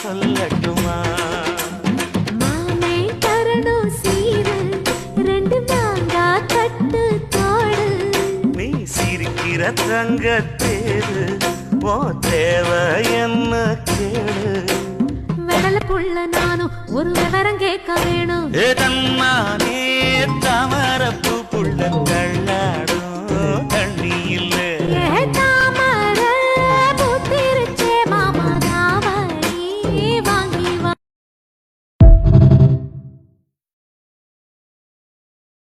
சொல்லட்டுமா? மாமே தரணும் சீரு, ரெண்டு மாங்கா தட்டு தோடு. நீ சிரிக்கிற தங்கத்தேரு, ஓ தேவை என்ன கேடு. வெடல புள்ள நானும் ஒரு விவரம் கேட்க வேணும். தன்ன